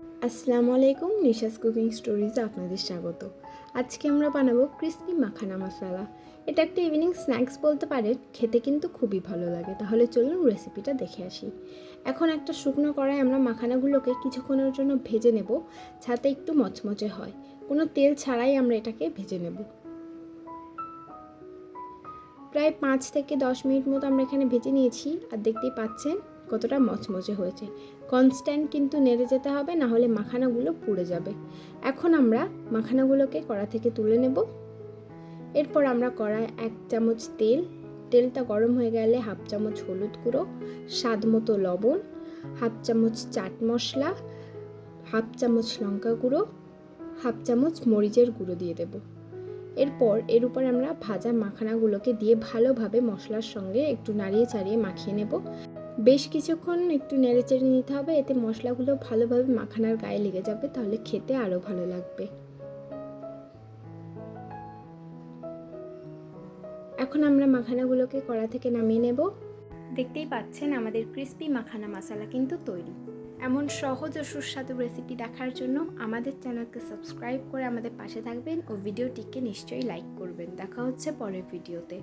আসসালামু আলাইকুম, নিশাস কুকিং স্টোরিজে আপনাদের স্বাগত। আজকে আমরা বানাবো ক্রিস্পি মাখানা মশালা। এটা একটা ইভিনিং স্ন্যাক্স বলতে পারেন, খেতে কিন্তু খুবই ভালো লাগে। তাহলে চলুন রেসিপিটা দেখে আসি। এখন একটা শুকনো কড়াই আমরা মাখানাগুলোকে কিছুক্ষণের জন্য ভেজে নেব, যাতে একটু মচমচে হয়। কোনো তেল ছাড়াই আমরা এটাকে ভেজে নেব। প্রায় 5 থেকে 10 মিনিট মতো আমরা এখানে ভেজে নিয়েছি, আর দেখতেই পাচ্ছেন কতটা মচমচে হয়েছে। কনস্ট্যান্ট কিন্তু নেড়ে যেতে হবে, না হলে মাখানাগুলো পুড়ে যাবে। এখন আমরা মাখানাগুলোকে কড়া থেকে তুলে নেব। এরপর আমরা কড়ায় 1 চামচ তেলটা গরম হয়ে গেলে 1/2 চামচ হলুদ গুঁড়ো, স্বাদ মতো লবণ, 1/2 চামচ চাট মশলা, 1/2 চামচ লঙ্কা গুঁড়ো, 1/2 চামচ মরিচের গুঁড়ো দিয়ে দেব। এরপর এর উপর আমরা ভাজা মাখানাগুলোকে দিয়ে ভালোভাবে মশলার সঙ্গে একটু নাড়িয়ে চাড়িয়ে মাখিয়ে নেব। বেশ কিছুক্ষণ একটু নেড়ে চেড়ে নিতে হবে, এতে মশলাগুলো ভালোভাবে মাখানার গায়ে লেগে যাবে, তাহলে খেতে আরও ভালো লাগবে। এখন আমরা মাখানাগুলোকে কড়া থেকে নামিয়ে নেব। দেখতেই পাচ্ছেন আমাদের ক্রিস্পি মাখানা মশালা কিন্তু তৈরি। এমন সহজ ও সুস্বাদু রেসিপি দেখার জন্য আমাদের চ্যানেলকে সাবস্ক্রাইব করে আমাদের পাশে থাকবেন ও ভিডিওটিকে নিশ্চয়ই লাইক করবেন। দেখা হচ্ছে পরের ভিডিওতে।